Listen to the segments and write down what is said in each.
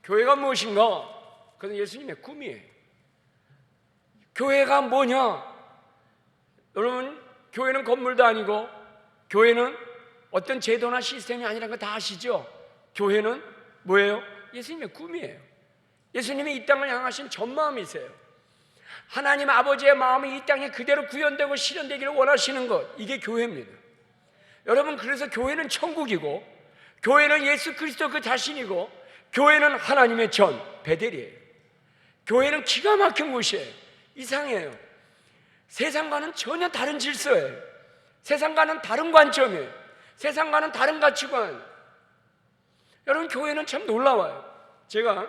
교회가 무엇인가? 그건 예수님의 꿈이에요. 교회가 뭐냐? 여러분, 교회는 건물도 아니고 교회는 어떤 제도나 시스템이 아니라는 거 다 아시죠? 교회는 뭐예요? 예수님의 꿈이에요. 예수님이 이 땅을 향하신 전마음이세요. 하나님 아버지의 마음이 이 땅에 그대로 구현되고 실현되기를 원하시는 것, 이게 교회입니다. 여러분, 그래서 교회는 천국이고 교회는 예수 그리스도 그 자신이고 교회는 하나님의 전, 베델이에요. 교회는 기가 막힌 곳이에요. 이상해요. 세상과는 전혀 다른 질서예요. 세상과는 다른 관점이에요. 세상과는 다른 가치관. 여러분, 교회는 참 놀라워요. 제가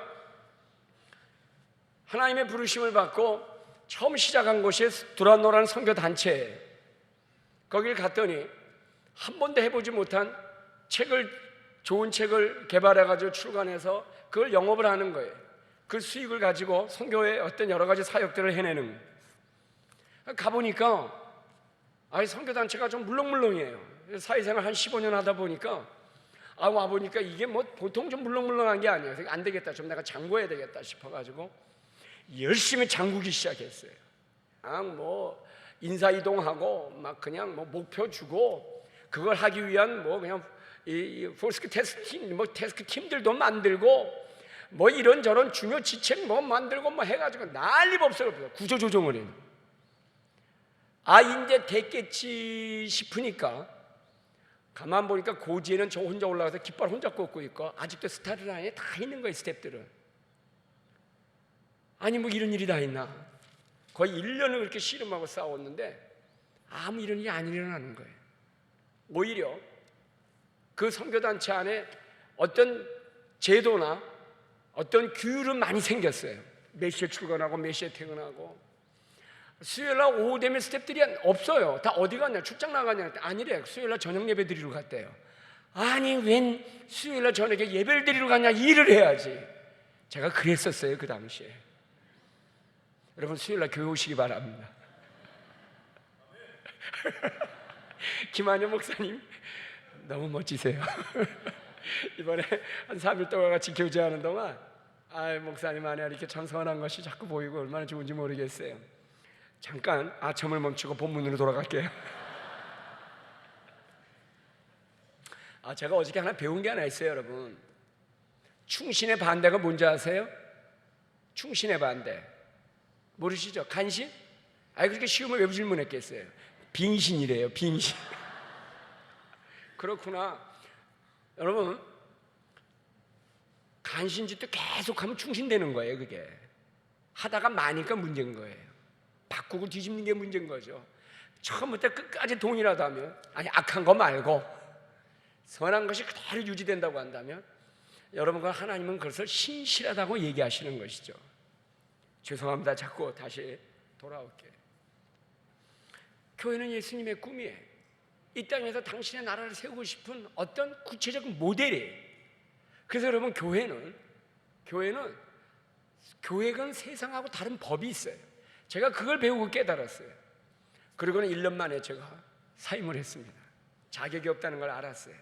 하나님의 부르심을 받고 처음 시작한 곳이 두란노라는 선교단체예요. 거길 갔더니 한 번도 해보지 못한 좋은 책을 개발해가지고 출간해서 그걸 영업을 하는 거예요. 그 수익을 가지고 선교의 어떤 여러 가지 사역들을 해내는 거예요. 가보니까 선교단체가 좀 물렁물렁해요. 사회생활 한 15년 하다 보니까 와보니까 이게 뭐 보통 좀 물렁물렁한 게 아니에요. 안 되겠다, 좀 내가 장구해야 되겠다 싶어가지고 열심히 장구기 시작했어요. 뭐 인사이동하고 막 그냥 뭐 목표 주고 그걸 하기 위한 뭐 그냥 이 포스크 테스트 팀, 뭐 테스크 팀들도 만들고 뭐 이런저런 중요 지책 뭐 만들고 뭐 해가지고 난리법석을 구조조정을 해요. 이제 됐겠지 싶으니까 가만 보니까 고지에는 저 혼자 올라가서 깃발 혼자 꽂고 있고 아직도 스타트 라인에 다 있는 거예요. 스텝들은. 뭐 이런 일이 다 있나. 거의 1년을 그렇게 씨름하고 싸웠는데 아무 이런 일이 안 일어나는 거예요. 오히려 그 선교단체 안에 어떤 제도나 어떤 규율은 많이 생겼어요. 몇 시에 출근하고 몇 시에 퇴근하고. 수요일날 오후 되면 스태프들이 없어요. 다 어디 갔냐, 출장 나가냐. 아니래, 수요일날 저녁 예배 드리러 갔대요. 웬 수요일날 저녁에 예배를 드리러 가냐. 일을 해야지. 제가 그랬었어요, 그 당시에. 여러분, 수요일날 교회 오시기 바랍니다. 김한효 목사님 너무 멋지세요. 이번에 한 3일 동안 같이 교제하는 동안 목사님 안에 이렇게 참선한 것이 자꾸 보이고 얼마나 좋은지 모르겠어요. 잠깐 아첨을 멈추고 본문으로 돌아갈게요. 제가 어저께 하나 배운 게 하나 있어요, 여러분. 충신의 반대가 뭔지 아세요? 충신의 반대 모르시죠? 간신? 그렇게 쉬우면 왜 질문했겠어요? 빙신이래요. 빙신. 그렇구나. 여러분, 간신짓도 계속하면 충신되는 거예요. 그게 하다가 마니까 문제인 거예요. 바꾸고 뒤집는 게 문제인 거죠. 처음부터 끝까지 동일하다 하면, 악한 거 말고 선한 것이 그대로 유지된다고 한다면 여러분과 하나님은 그것을 신실하다고 얘기하시는 것이죠. 죄송합니다. 자꾸 다시 돌아올게요. 교회는 예수님의 꿈이에요. 이 땅에서 당신의 나라를 세우고 싶은 어떤 구체적인 모델이에요. 그래서 여러분, 교회는 세상하고 다른 법이 있어요. 제가 그걸 배우고 깨달았어요. 그리고는 1년 만에 제가 사임을 했습니다. 자격이 없다는 걸 알았어요.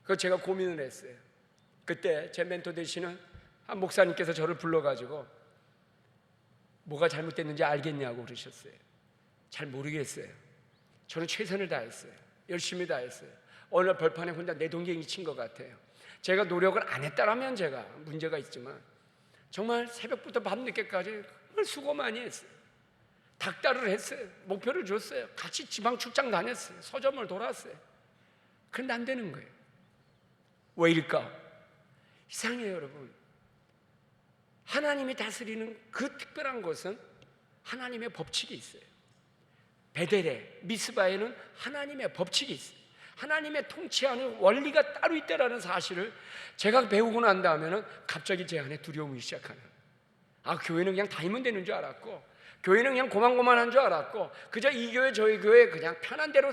그래서 제가 고민을 했어요. 그때 제 멘토 되시는 한 목사님께서 저를 불러가지고 뭐가 잘못됐는지 알겠냐고 그러셨어요. 잘 모르겠어요. 저는 최선을 다했어요. 열심히 다했어요. 어느 날 벌판에 혼자 내동댕이 친 것 같아요. 제가 노력을 안 했다라면 제가 문제가 있지만 정말 새벽부터 밤늦게까지 정말 수고 많이 했어요. 닥달을 했어요. 목표를 줬어요. 같이 지방 출장 다녔어요. 서점을 돌았어요. 그런데 안 되는 거예요. 왜일까? 이상해요, 여러분. 하나님이 다스리는 그 특별한 것은 하나님의 법칙이 있어요. 베델에, 미스바에는 하나님의 법칙이 있어요. 하나님의 통치하는 원리가 따로 있다라는 사실을 제가 배우고 난 다음에는 갑자기 제 안에 두려움이 시작하는. 교회는 그냥 다니면 되는 줄 알았고, 교회는 그냥 고만고만한 줄 알았고, 그저 이 교회 저희 교회 그냥 편한 대로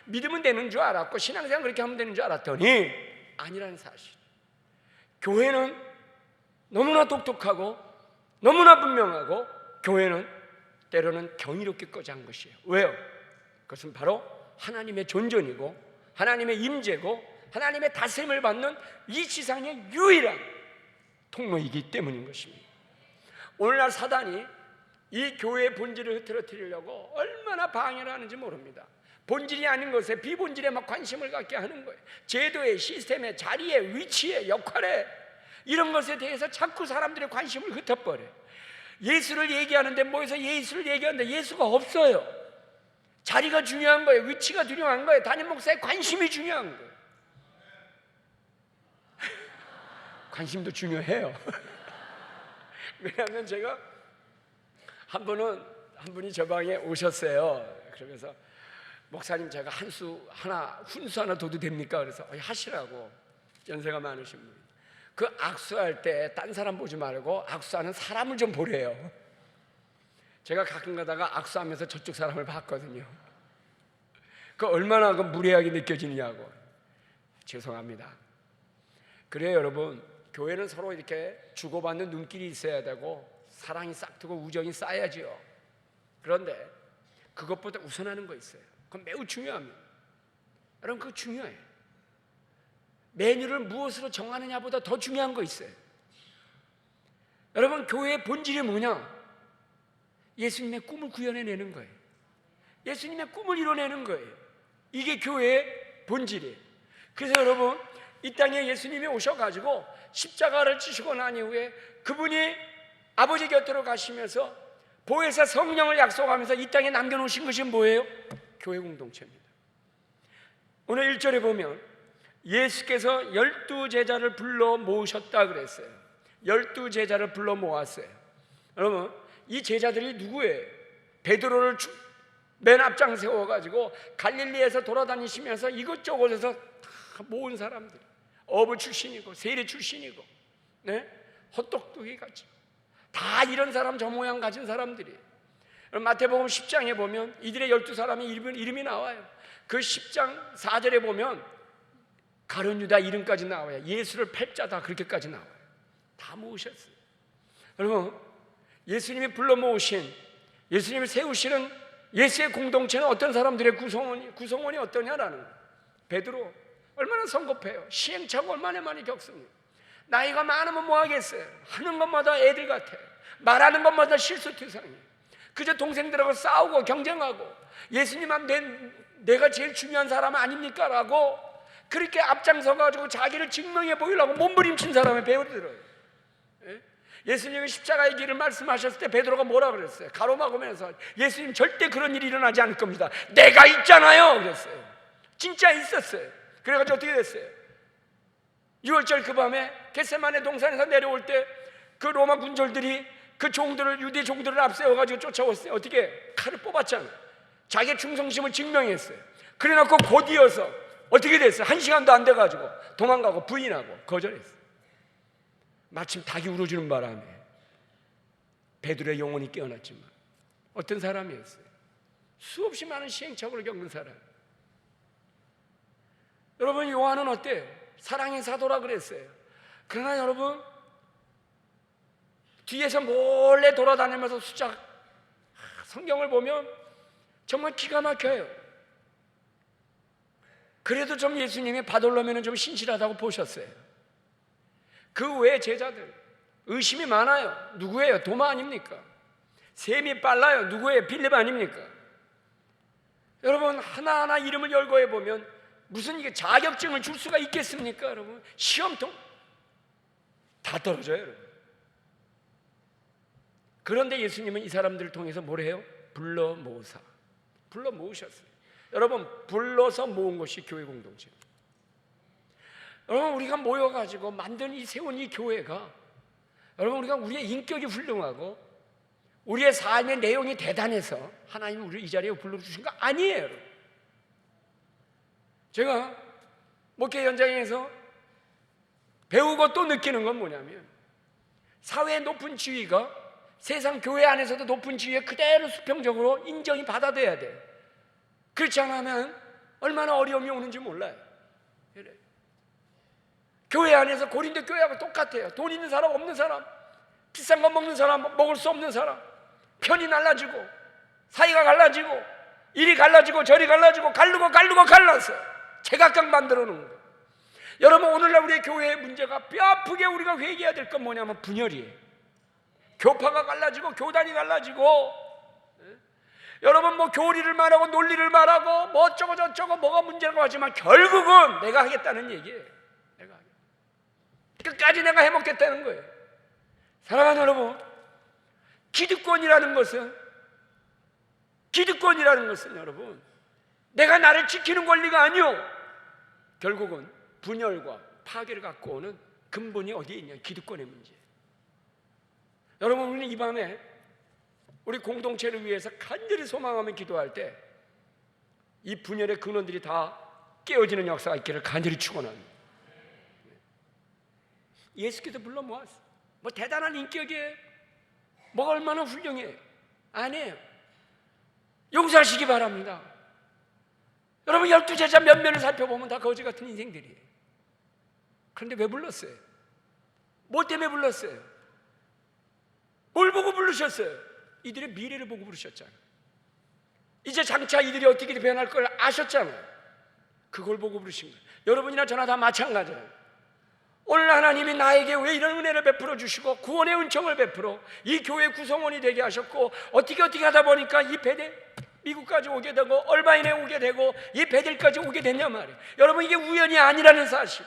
믿으면 되는 줄 알았고, 신앙생활 그렇게 하면 되는 줄 알았더니 아니라는 사실. 교회는 너무나 독특하고 너무나 분명하고, 교회는 때로는 경이롭게 꺼져한 것이에요. 왜요? 그것은 바로 하나님의 존전이고 하나님의 임재고 하나님의 다스림을 받는 이 지상의 유일한 통로이기 때문인 것입니다. 오늘날 사단이 이 교회의 본질을 흐트러뜨리려고 얼마나 방해를 하는지 모릅니다. 본질이 아닌 것에 비본질에 막 관심을 갖게 하는 거예요. 제도에, 시스템에, 자리에, 위치에, 역할에, 이런 것에 대해서 자꾸 사람들의 관심을 흩어버려요. 예수를 얘기하는데 모여서 예수를 얘기하는데 예수가 없어요. 자리가 중요한 거예요. 위치가 중요한 거예요. 담임 목사의 관심이 중요한 거예요. 관심도 중요해요. 왜냐하면 제가 한 분이 저 방에 오셨어요. 그러면서 목사님, 제가 훈수 하나 둬도 됩니까? 그래서 하시라고. 연세가 많으신 분. 그 악수할 때 딴 사람 보지 말고 악수하는 사람을 좀 보래요. 제가 가끔 가다가 악수하면서 저쪽 사람을 봤거든요. 그 얼마나 그 무례하게 느껴지느냐고. 죄송합니다. 그래요, 여러분. 교회는 서로 이렇게 주고받는 눈길이 있어야 되고 사랑이 싹트고 우정이 쌓여야지요. 그런데 그것보다 우선하는 거 있어요. 그건 매우 중요합니다. 여러분, 그거 중요해요. 메뉴를 무엇으로 정하느냐보다 더 중요한 거 있어요. 여러분, 교회의 본질이 뭐냐? 예수님의 꿈을 구현해내는 거예요. 예수님의 꿈을 이뤄내는 거예요. 이게 교회의 본질이에요. 그래서 여러분, 이 땅에 예수님이 오셔가지고 십자가를 지시고 난 이후에 그분이 아버지 곁으로 가시면서 보혜사 성령을 약속하면서 이 땅에 남겨놓으신 것이 뭐예요? 교회 공동체입니다. 오늘 1절에 보면 예수께서 12제자를 불러 모으셨다 그랬어요. 12제자를 불러 모았어요. 여러분, 이 제자들이 누구예요? 베드로를 맨 앞장 세워가지고 갈릴리에서 돌아다니시면서 이것저것에서 다 모은 사람들, 어부 출신이고 세리 출신이고, 헛똑똑이 같이 다 이런 사람, 저 모양 가진 사람들이에요. 마태복음 10장에 보면 이들의 12사람의 이름이 나와요. 그 10장 4절에 보면 가룟 유다 이름까지 나와요. 예수를 팔자다, 그렇게까지 나와요. 다 모으셨어요. 여러분, 예수님이 불러 모으신, 예수님을 세우시는 예수의 공동체는 어떤 사람들의 구성원이 어떠냐라는 거예요. 베드로 얼마나 성급해요. 시행착오 얼마나 많이 겪습니다. 나이가 많으면 뭐 하겠어요. 하는 것마다 애들 같아요. 말하는 것마다 실수투성이에요. 그저 동생들하고 싸우고 경쟁하고 예수님 앞에 내가 제일 중요한 사람 아닙니까? 라고 그렇게 앞장서가지고 자기를 증명해 보이려고 몸부림친 사람의 베드로예요. 예수님이 십자가의 길을 말씀하셨을 때 베드로가 뭐라 그랬어요? 가로막으면서 예수님 절대 그런 일이 일어나지 않을 겁니다. 내가 있잖아요 그랬어요. 진짜 있었어요. 그래가지고 어떻게 됐어요? 6월절 그 밤에 겟세마네 동산에서 내려올 때 그 로마 군졸들이 그 종들을, 유대 종들을 앞세워가지고 쫓아왔어요. 어떻게? 칼을 뽑았잖아요. 자기의 충성심을 증명했어요. 그래놓고 곧 이어서 어떻게 됐어요? 1시간도 안 돼가지고 도망가고 부인하고 거절했어요. 마침 닭이 울어주는 바람에 베드로의 영혼이 깨어났지만 어떤 사람이었어요? 수없이 많은 시행착오를 겪는 사람. 여러분, 요한은 어때요? 사랑의 사도라 그랬어요. 그러나 여러분, 뒤에서 몰래 돌아다니면서 성경을 보면 정말 기가 막혀요. 그래도 좀 예수님이 바돌로면은 좀 신실하다고 보셨어요. 그 외에 제자들 의심이 많아요. 누구예요? 도마 아닙니까? 셈이 빨라요. 누구예요? 빌립 아닙니까? 여러분, 하나하나 이름을 열거해 보면 무슨 이게 자격증을 줄 수가 있겠습니까? 여러분, 시험통 다 떨어져요. 여러분. 그런데 예수님은 이 사람들을 통해서 뭘 해요? 불러 모으셨어요. 여러분, 불러서 모은 것이 교회 공동체입니다. 여러분, 우리가 모여가지고 세운 이 교회가, 여러분, 우리의 인격이 훌륭하고 우리의 삶의 내용이 대단해서 하나님이 우리를 이 자리에 불러주신 거 아니에요. 여러분. 제가 목회 현장에서 배우고 또 느끼는 건 뭐냐면, 사회의 높은 지위가 세상 교회 안에서도 높은 지위에 그대로 수평적으로 인정이 받아들여야 돼요. 그렇지 않으면 얼마나 어려움이 오는지 몰라요. 그래. 교회 안에서 고린도 교회하고 똑같아요. 돈 있는 사람, 없는 사람, 비싼 거 먹는 사람, 먹을 수 없는 사람, 편이 날라지고 사이가 갈라지고 일이 갈라지고 저리 갈라지고 갈라서 제각각 만들어 놓은 거예요. 여러분, 오늘날 우리의 교회의 문제가 뼈아프게 우리가 회개해야 될 건 뭐냐면 분열이에요. 교파가 갈라지고 교단이 갈라지고, 여러분 뭐 교리를 말하고 논리를 말하고 뭐 어쩌고 저쩌고 뭐가 문제라고 하지만 결국은 내가 하겠다는 얘기예요. 내가 끝까지 내가 해먹겠다는 거예요. 사랑하는 여러분, 기득권이라는 것은 여러분, 내가 나를 지키는 권리가 아니요, 결국은 분열과 파괴를 갖고 오는 근본이 어디에 있냐? 기득권의 문제. 여러분, 우리는 이 밤에 우리 공동체를 위해서 간절히 소망하며 기도할 때 이 분열의 근원들이 다 깨어지는 역사가 있기를 간절히 축원합니다. 예수께서 불러 모았어. 뭐 대단한 인격이에요? 뭐가 얼마나 훌륭해요? 아니에요. 용서하시기 바랍니다. 여러분, 12제자 면면을 살펴보면 다 거지 같은 인생들이에요. 그런데 왜 불렀어요? 뭐 때문에 불렀어요? 뭘 보고 부르셨어요? 이들의 미래를 보고 부르셨잖아요. 이제 장차 이들이 어떻게 변할 걸 아셨잖아요. 그걸 보고 부르신 거예요. 여러분이나 저나 다 마찬가지예요. 오늘 하나님이 나에게 왜 이런 은혜를 베풀어 주시고 구원의 은총을 베풀어 이 교회 구성원이 되게 하셨고 어떻게 하다 보니까 이 베델 미국까지 오게 되고 얼바인에 오게 되고 이 베델까지 오게 됐냐 말이에요. 여러분, 이게 우연이 아니라는 사실.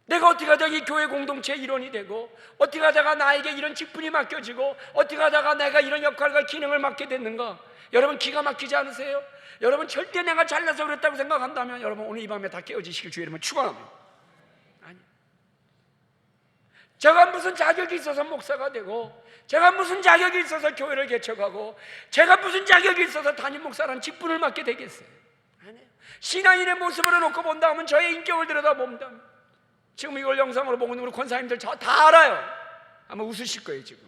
내가 어떻게 하다가 이 교회 공동체의 일원이 되고 어떻게 하다가 나에게 이런 직분이 맡겨지고 어떻게 하다가 내가 이런 역할과 기능을 맡게 됐는가? 여러분, 기가 막히지 않으세요? 여러분, 절대 내가 잘나서 그랬다고 생각한다면 여러분, 오늘 이 밤에 다 깨어지시길 주의 이름으로 축원합니다. 아니, 제가 무슨 자격이 있어서 목사가 되고 제가 무슨 자격이 있어서 교회를 개척하고 제가 무슨 자격이 있어서 담임 목사라는 직분을 맡게 되겠어요? 아니에요. 신앙인의 모습으로 놓고 본다면 저의 인격을 들여다본다면 지금 이걸 영상으로 보고 있는 우리 권사님들 저 다 알아요. 아마 웃으실 거예요. 지금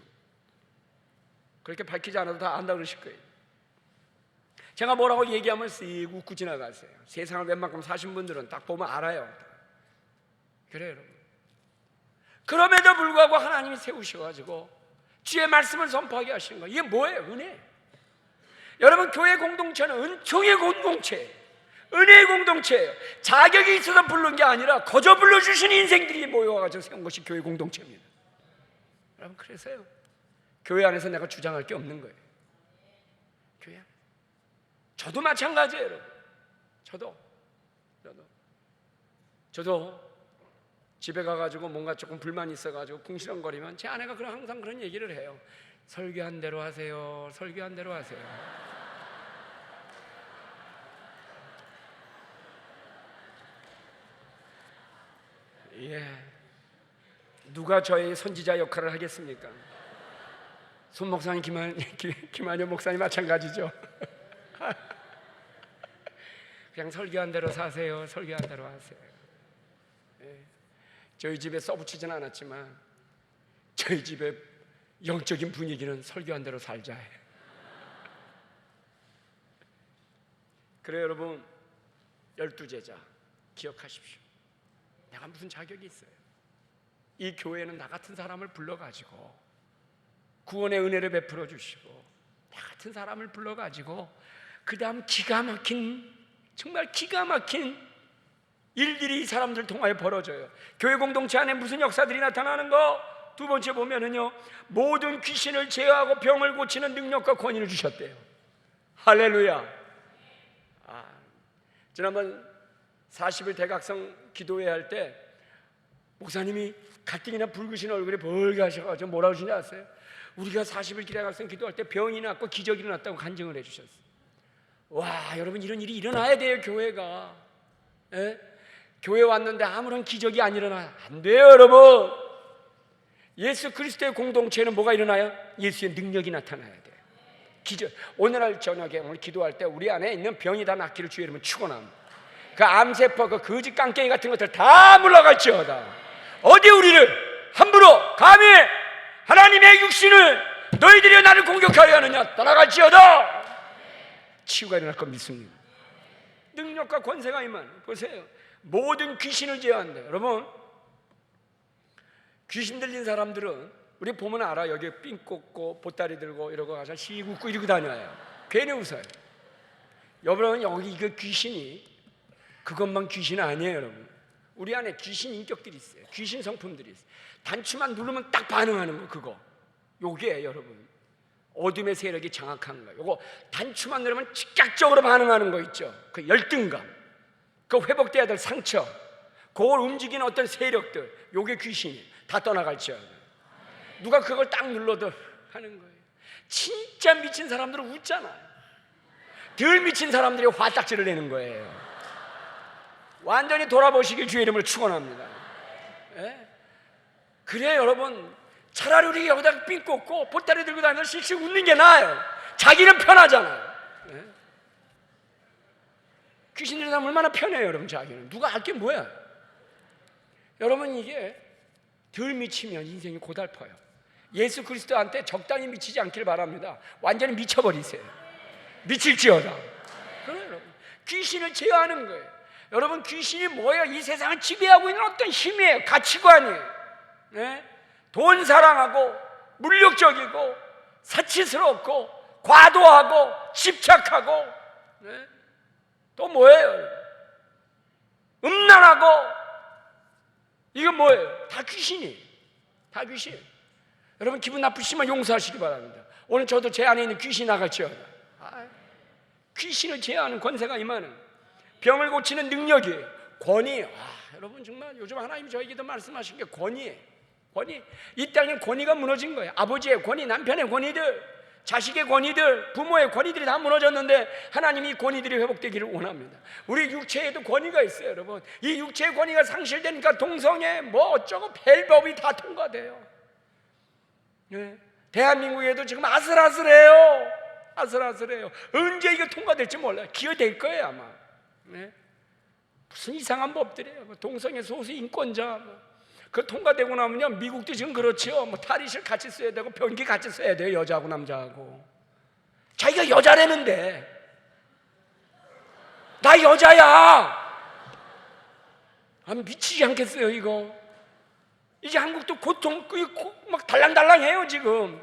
그렇게 밝히지 않아도 다 안다 그러실 거예요. 제가 뭐라고 얘기하면 쓱 웃고 지나가세요. 세상을 웬만큼 사신 분들은 딱 보면 알아요. 그래요, 여러분. 그럼에도 불구하고 하나님이 세우셔가지고 주의 말씀을 선포하게 하시는 거예요. 이게 뭐예요? 은혜. 여러분, 교회 공동체는 은총의 공동체, 은혜의 공동체예요. 자격이 있어서 부른 게 아니라 거저 불러주신 인생들이 모여가지고 세운 것이 교회 공동체입니다. 여러분, 그래서요, 교회 안에서 내가 주장할 게 없는 거예요. 교회 안에. 저도 마찬가지예요, 여러분. 저도 집에 가가지고 뭔가 조금 불만이 있어가지고 궁시렁거리면 제 아내가 항상 그런 얘기를 해요. 설교한 대로 하세요. 설교한 대로 하세요. 예, 누가 저의 선지자 역할을 하겠습니까? 손 목사님, 김한효 목사님 마찬가지죠. 그냥 설교한 대로 사세요. 설교한 대로 하세요. 예. 저희 집에 써붙이진 않았지만 저희 집의 영적인 분위기는 설교한 대로 살자예요. 그래요, 여러분. 12제자 기억하십시오. 내가 무슨 자격이 있어요? 이 교회는 나 같은 사람을 불러가지고 구원의 은혜를 베풀어 주시고 나 같은 사람을 불러가지고 그 다음 정말 기가 막힌 일들이 이 사람들 통하여 벌어져요. 교회 공동체 안에 무슨 역사들이 나타나는 거? 두 번째 보면은요, 모든 귀신을 제어하고 병을 고치는 능력과 권위를 주셨대요. 할렐루야. 지난번 40일 대각성 기도회 할 때 목사님이 가뜩이나 붉으신 얼굴에 벌게 하셔가지고 뭐라고 하시는지 아세요? 우리가 40일 대각성 기도할 때 병이 났고 기적이 일어났다고 간증을 해주셨어요. 와, 여러분, 이런 일이 일어나야 돼요. 교회가. 에? 교회 왔는데 아무런 기적이 안 일어나 안 돼요, 여러분. 예수 그리스도의 공동체는 뭐가 일어나요? 예수의 능력이 나타나야 돼요. 기적. 오늘 저녁에 오늘 기도할 때 우리 안에 있는 병이 다 낫기를 주의 이름으로 축원합니다. 그 암세포, 그 거짓 깡깨기 같은 것들 다 물러갈지어다. 어디 우리를 함부로 감히 하나님의 육신을 너희들이 나를 공격하려 하느냐? 떠나갈지어다. 치유가 일어날 거 믿습니다. 능력과 권세가 임한. 보세요. 모든 귀신을 제어한다. 여러분, 귀신 들린 사람들은 우리 보면 알아. 여기 삥 꽂고 보따리 들고 이러고 가서 씩 웃고 이러고 다녀요. 괜히 웃어요. 여러분, 여기 이거 귀신이 그것만 귀신 아니에요, 여러분. 우리 안에 귀신 인격들이 있어요. 귀신 성품들이 있어요. 단추만 누르면 딱 반응하는 거, 그거. 요게 여러분 어둠의 세력이 장악한 거예요. 요거 단추만 누르면 즉각적으로 반응하는 거 있죠. 그 열등감, 그 회복돼야 될 상처, 그걸 움직이는 어떤 세력들, 요게 귀신이 다 떠나갈지어다. 누가 그걸 딱 눌러도 하는 거예요. 진짜 미친 사람들은 웃잖아요. 덜 미친 사람들이 화딱지를 내는 거예요. 완전히 돌아보시길 주의 이름으로 축원합니다. 예? 그래 여러분, 차라리 우리 여기다 삥 꽂고 보따리 들고 다니면서 실실 웃는 게 나아요. 자기는 편하잖아요. 예? 귀신들이 다면 얼마나 편해요, 여러분. 자기는 누가 알 게 뭐야. 여러분, 이게 덜 미치면 인생이 고달퍼요. 예수 그리스도한테 적당히 미치지 않기를 바랍니다. 완전히 미쳐버리세요. 미칠지어다. 그래요, 여러분. 귀신을 제어하는 거예요. 여러분, 귀신이 뭐예요? 이 세상을 지배하고 있는 어떤 힘이에요. 가치관이에요. 네? 돈 사랑하고 물력적이고 사치스럽고 과도하고 집착하고, 네? 또 뭐예요? 음란하고, 이건 뭐예요? 다 귀신이. 다 귀신. 여러분, 기분 나쁘시면 용서하시기 바랍니다. 오늘 저도 제 안에 있는 귀신이 나갈지어다. 귀신을 제어하는 권세가 임하는, 병을 고치는 능력이, 권위. 여러분, 정말 요즘 하나님이 저에게도 말씀하신 게 권위예요. 권위. 이 땅에 권위가 무너진 거예요. 아버지의 권위, 남편의 권위들, 자식의 권위들, 부모의 권위들이 다 무너졌는데 하나님이 이 권위들이 회복되기를 원합니다. 우리 육체에도 권위가 있어요, 여러분. 이 육체의 권위가 상실되니까 동성애 뭐 어쩌고 벨법이 다 통과돼요. 네. 대한민국에도 지금 아슬아슬해요. 아슬아슬해요. 언제 이거 통과될지 몰라요. 기회될 거예요, 아마. 네. 무슨 이상한 법들이에요. 동성애 소수 인권자, 그 통과되고 나면요, 미국도 지금 그렇죠. 탈의실 같이 써야 되고 변기 같이 써야 돼요, 여자하고 남자하고. 자기가 여자라는데, 나 여자야. 미치지 않겠어요, 이거. 이제 한국도 고통 막 달랑달랑해요, 지금.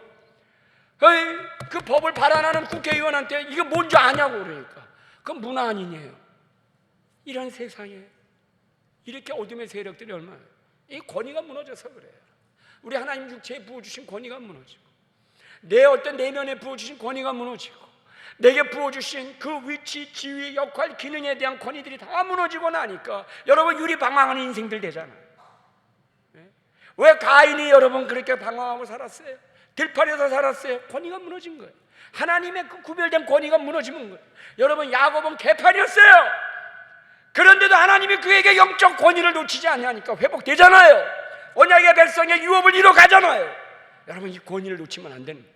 그 법을 발안하는 국회의원한테 이게 뭔지 아냐고 그러니까. 그건 문화 아니에요. 이런 세상에 이렇게 어둠의 세력들이 얼마나, 이 권위가 무너져서 그래요. 우리 하나님 육체에 부어주신 권위가 무너지고, 내 어떤 내면에 부어주신 권위가 무너지고, 내게 부어주신 그 위치, 지위, 역할, 기능에 대한 권위들이 다 무너지고 나니까 여러분 유리방황하는 인생들 되잖아요. 왜 가인이 여러분 그렇게 방황하고 살았어요? 들판에서 살았어요. 권위가 무너진 거예요. 하나님의 그 구별된 권위가 무너지는 거예요. 여러분, 야곱은 개판이었어요. 그런데도 하나님이 그에게 영적 권위를 놓치지 않냐니까 회복되잖아요. 언약의 백성의 유업을 이뤄가잖아요. 여러분, 이 권위를 놓치면 안 됩니다.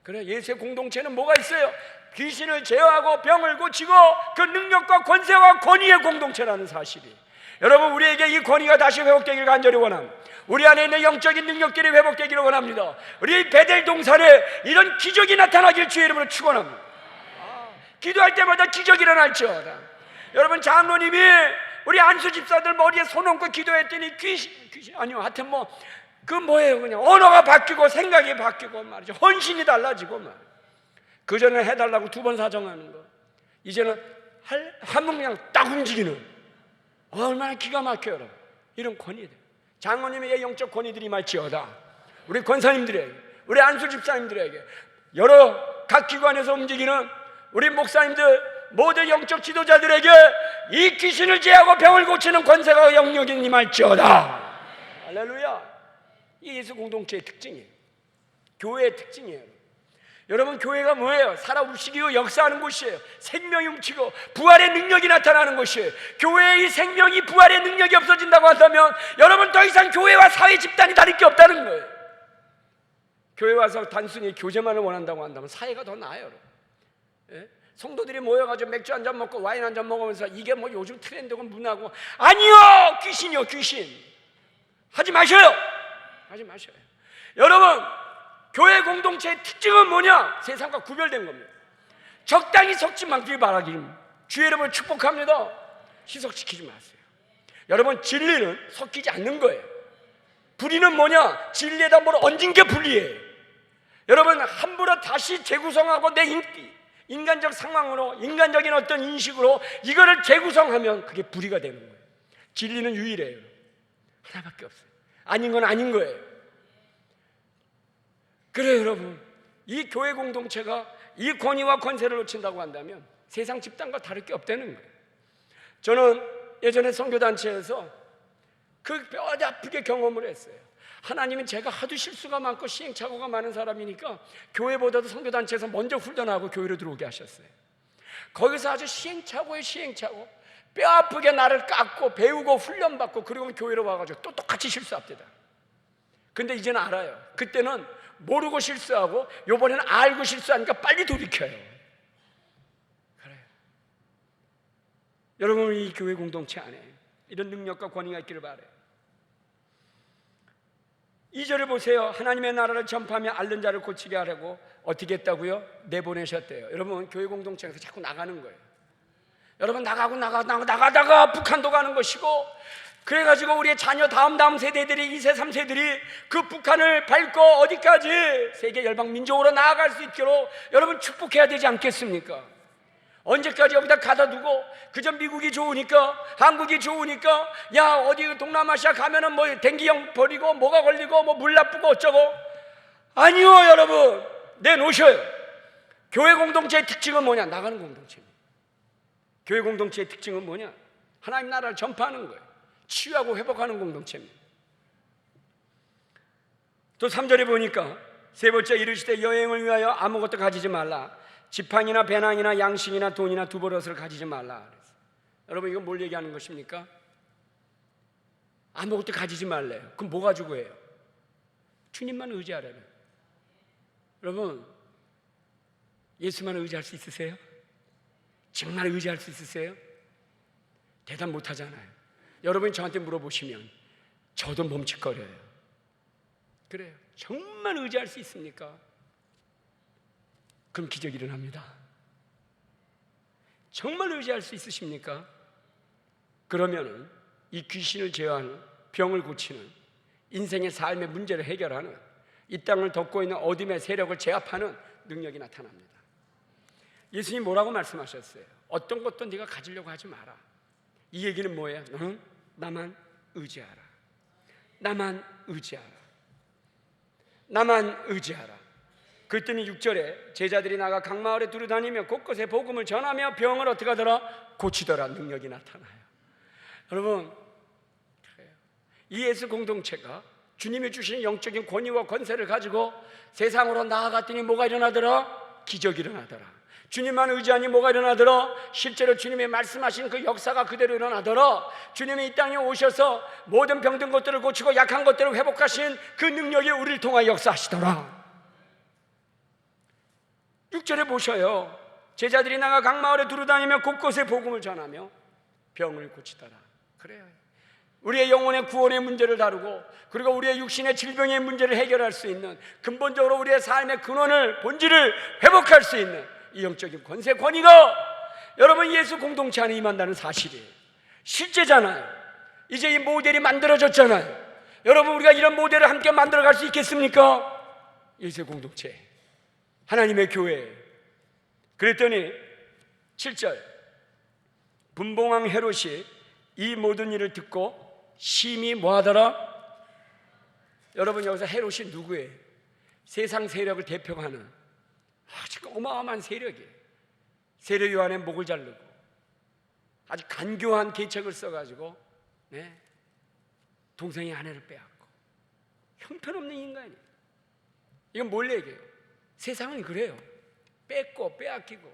그래, 예수의 공동체는 뭐가 있어요? 귀신을 제어하고 병을 고치고 그 능력과 권세와 권위의 공동체라는 사실이, 여러분, 우리에게 이 권위가 다시 회복되기를 간절히 원합니다. 우리 안에 있는 영적인 능력들이 회복되기를 원합니다. 우리 베델 동산에 이런 기적이 나타나길 주의 이름으로 축원합니다. 기도할 때마다 기적이 일어날지어다. 여러분, 장로님이 우리 안수 집사들 머리에 손 얹고 기도했더니 귀신 아니요, 하여튼 그 뭐예요, 그냥 언어가 바뀌고 생각이 바뀌고 말이죠. 헌신이 달라지고 말이죠. 그전에 해달라고 2번 사정하는 거, 이제는 한번 그냥 딱 움직이는, 얼마나 기가 막혀요, 여러분. 이런 권위들, 장로님에게 영적 권위들이 말지어다. 우리 권사님들에게, 우리 안수 집사님들에게, 여러 각 기관에서 움직이는 우리 목사님들, 모든 영적 지도자들에게 이 귀신을 제하고 병을 고치는 권세가 영역이 임할지어다. 할렐루야. 이 예수 공동체의 특징이에요. 교회의 특징이에요. 여러분, 교회가 뭐예요? 살아 움직이고 역사하는 곳이에요. 생명이 움직이고 부활의 능력이 나타나는 곳이에요. 교회의 이 생명이, 부활의 능력이 없어진다고 한다면 여러분, 더 이상 교회와 사회 집단이 다를 게 없다는 거예요. 교회 와서 단순히 교제만을 원한다고 한다면 사회가 더 나아요, 여러분. 예? 성도들이 모여가지고 맥주 한잔 먹고 와인 한잔 먹으면서 이게 뭐 요즘 트렌드고 문화고, 아니요, 귀신이요, 귀신. 하지 마셔요. 하지 마셔요. 여러분, 교회 공동체의 특징은 뭐냐? 세상과 구별된 겁니다. 적당히 섞지 말길 바라기, 주의 이름을 축복합니다. 희석시키지 마세요. 여러분, 진리는 섞이지 않는 거예요. 불의는 뭐냐? 진리에다 뭘 얹은 게 불의예요. 여러분, 함부로 다시 재구성하고 내 인간적 상황으로, 인간적인 어떤 인식으로 이거를 재구성하면 그게 불의가 되는 거예요. 진리는 유일해요. 하나밖에 없어요. 아닌 건 아닌 거예요. 그래요, 여러분. 이 교회 공동체가 이 권위와 권세를 놓친다고 한다면 세상 집단과 다를 게 없다는 거예요. 저는 예전에 선교단체에서 그 뼈 아프게 경험을 했어요. 하나님은 제가 하도 실수가 많고 시행착오가 많은 사람이니까 교회보다도 선교단체에서 먼저 훈련하고 교회로 들어오게 하셨어요. 거기서 아주 시행착오에 시행착오, 뼈 아프게 나를 깎고 배우고 훈련받고, 그리고 교회로 와가지고 또 똑같이 실수합니다. 근데 이제는 알아요. 그때는 모르고 실수하고, 요번에는 알고 실수하니까 빨리 돌이켜요. 그래요. 여러분, 이 교회 공동체 안에 이런 능력과 권위가 있기를 바라요. 2절을 보세요. 하나님의 나라를 전파하며 앓는 자를 고치게 하라고 어떻게 했다고요? 내보내셨대요. 여러분, 교회 공동체에서 자꾸 나가는 거예요. 여러분, 나가다가 북한도 가는 것이고, 그래가지고 우리의 자녀 다음 세대들이, 2세 3세들이 그 북한을 밟고 어디까지 세계 열방 민족으로 나아갈 수 있도록 여러분 축복해야 되지 않겠습니까? 언제까지 여기다 가다 두고 그저 미국이 좋으니까, 한국이 좋으니까, 야 어디 동남아시아 가면은 뭐 dengue형 버리고 뭐가 걸리고 뭐 물 나쁘고 어쩌고. 아니요, 여러분, 내놓으셔요. 교회 공동체의 특징은 뭐냐? 나가는 공동체입니다. 교회 공동체의 특징은 뭐냐? 하나님 나라를 전파하는 거예요. 치유하고 회복하는 공동체입니다. 또 3절에 보니까 세 번째, 이르시되 여행을 위하여 아무것도 가지지 말라. 지팡이나 배낭이나 양식이나 돈이나 두버릇을 가지지 말라. 여러분, 이건 뭘 얘기하는 것입니까? 아무것도 가지지 말래요. 그럼 뭐 가지고 해요? 주님만 의지하라는. 여러분, 예수만 의지할 수 있으세요? 정말 의지할 수 있으세요? 대답 못 하잖아요. 여러분이 저한테 물어보시면 저도 멈칫거려요. 그래요. 정말 의지할 수 있습니까? 그럼 기적이 일어납니다. 정말 의지할 수 있으십니까? 그러면은 이 귀신을 제어하는, 병을 고치는, 인생의 삶의 문제를 해결하는, 이 땅을 덮고 있는 어둠의 세력을 제압하는 능력이 나타납니다. 예수님 뭐라고 말씀하셨어요? 어떤 것도 네가 가지려고 하지 마라. 이 얘기는 뭐예요? 너는 나만 의지하라. 나만 의지하라. 나만 의지하라. 그랬더니 6절에 제자들이 나가 각 마을에 두루 다니며 곳곳에 복음을 전하며 병을 어떻게 하더라? 고치더라. 능력이 나타나요. 여러분, 이 예수 공동체가 주님이 주신 영적인 권위와 권세를 가지고 세상으로 나아갔더니 뭐가 일어나더라? 기적이 일어나더라. 주님만 의지하니 뭐가 일어나더라? 실제로 주님이 말씀하신 그 역사가 그대로 일어나더라. 주님이 이 땅에 오셔서 모든 병든 것들을 고치고 약한 것들을 회복하신 그 능력이 우리를 통하여 역사하시더라. 6절에 보셔요. 제자들이 나가 각 마을에 두루다니며 곳곳에 복음을 전하며 병을 고치더라. 그래요. 우리의 영혼의 구원의 문제를 다루고, 그리고 우리의 육신의 질병의 문제를 해결할 수 있는, 근본적으로 우리의 삶의 근원을, 본질을 회복할 수 있는 이 영적인 권세, 권위가 여러분 예수 공동체 안에 임한다는 사실이에요. 실제잖아요. 이제 이 모델이 만들어졌잖아요. 여러분, 우리가 이런 모델을 함께 만들어갈 수 있겠습니까? 예수 공동체, 하나님의 교회. 그랬더니 7절, 분봉왕 헤롯이 이 모든 일을 듣고 심히 뭐하더라? 여러분, 여기서 헤롯이 누구예요? 세상 세력을 대표하는 아주 어마어마한 세력이에요. 세례 요한의 목을 자르고 아주 간교한 계책을 써가지고 동생의 아내를 빼앗고 형편없는 인간이에요. 이건 뭘 얘기해요? 세상은 그래요. 뺏고 빼앗기고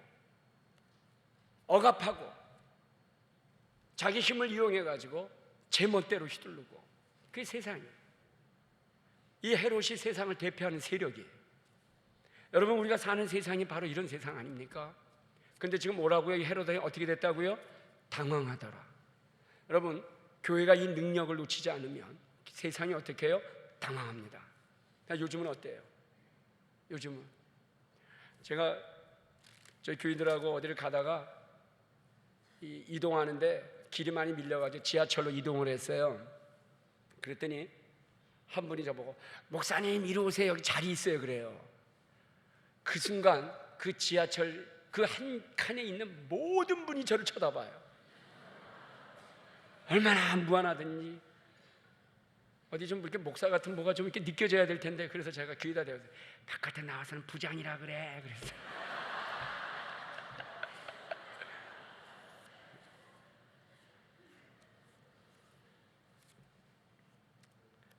억압하고 자기 힘을 이용해가지고 제멋대로 휘두르고, 그게 세상이에요. 이 헤롯이 세상을 대표하는 세력이에요. 여러분, 우리가 사는 세상이 바로 이런 세상 아닙니까? 근데 지금 뭐라고요? 이 헤롯이 어떻게 됐다고요? 당황하더라. 여러분, 교회가 이 능력을 놓치지 않으면 세상이 어떻게 해요? 당황합니다. 요즘은 어때요? 요즘은 제가 저희 교인들하고 어디를 가다가 이동하는데 길이 많이 밀려가지고 지하철로 이동을 했어요. 그랬더니 한 분이 저보고 목사님 이리 오세요, 여기 자리 있어요 그래요. 그 순간 그 지하철 그 한 칸에 있는 모든 분이 저를 쳐다봐요. 얼마나 무안하든지. 어디 좀 이렇게 목사 같은 뭐가 좀 이렇게 느껴져야 될 텐데, 그래서 제가 귀에다 대서 바깥에 나와서는 부장이라 그래. 그래서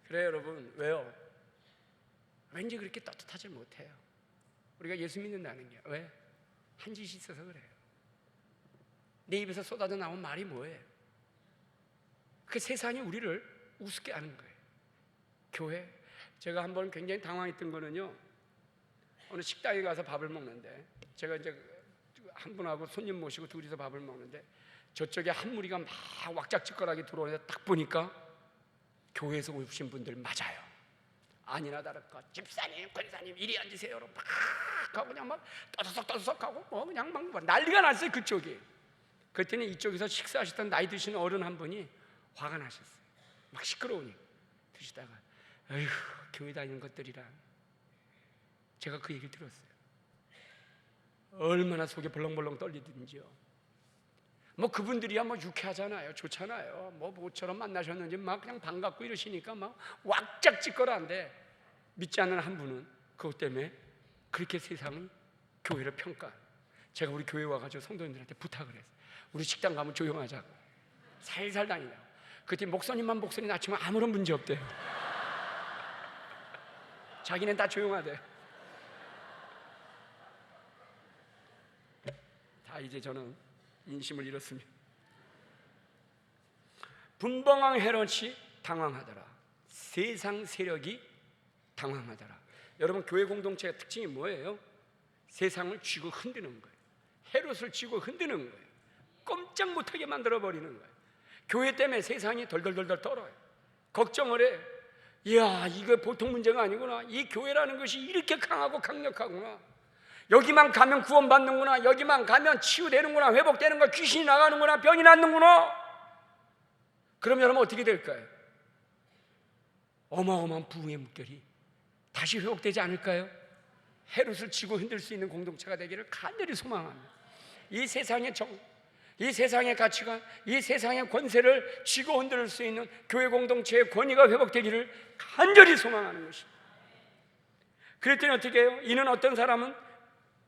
그래요 여러분. 왜요? 왠지 그렇게 떳떳하지 못해요. 우리가 예수 믿는다는 게 왜? 한 짓이 있어서 그래요. 내 입에서 쏟아져 나온 말이 뭐예요? 그 세상이 우리를 우습게 하는 거예요. 교회. 제가 한번 굉장히 당황했던 거는요, 어느 식당에 가서 밥을 먹는데, 제가 이제 한 분하고 손님 모시고 둘이서 밥을 먹는데, 저쪽에 한 무리가 막 왁작지껄하게 들어오는데 딱 보니까 교회에서 오신 분들 맞아요. 아니나 다를까 집사님, 권사님 이리 앉으세요. 막 하고 그냥 막 떠들썩 하고 뭐 그냥 막 난리가 났어요 그쪽이. 그랬더니 이쪽에서 식사하시던 나이 드신 어른 한 분이 화가 나셨어요. 막 시끄러우니 드시다가 에휴 교회 다니는 것들이란. 제가 그 얘기를 들었어요. 얼마나 속이 벌렁벌렁 떨리든지요. 뭐 그분들이야 뭐 유쾌하잖아요, 좋잖아요. 뭐 모처럼 만나셨는지 막 그냥 반갑고 이러시니까 막 왁짝지껄한데, 믿지 않는 한 분은 그것 때문에 그렇게 세상은 교회를 평가. 제가 우리 교회 와가지고 성도님들한테 부탁을 했어요. 우리 식당 가면 조용하자고, 살살 다니라고. 그때 목사님만 목소리 낮추면 아무런 문제 없대요. 자기는 다 조용하대. 다 이제 저는 인심을 잃었습니다. 분봉왕 헤롯이 당황하더라. 세상 세력이 당황하더라. 여러분 교회 공동체의 특징이 뭐예요? 세상을 쥐고 흔드는 거예요. 헤롯을 쥐고 흔드는 거예요. 꼼짝 못하게 만들어버리는 거예요. 교회 때문에 세상이 덜덜덜덜 떨어요. 걱정을 해요. 이야 이거 보통 문제가 아니구나. 이 교회라는 것이 이렇게 강하고 강력하구나. 여기만 가면 구원받는구나. 여기만 가면 치유되는구나. 회복되는구나. 귀신이 나가는구나. 병이 낫는구나. 그럼 여러분 어떻게 될까요? 어마어마한 부흥의 물결이 다시 회복되지 않을까요? 헤롯을 쥐고 흔들 수 있는 공동체가 되기를 간절히 소망합니다. 이 세상의 정, 이 세상의 가치관, 이 세상의 권세를 쥐고 흔들 수 있는 교회 공동체의 권위가 회복되기를 간절히 소망하는 것입니다. 그랬더니 어떻게 해요? 이는 어떤 사람은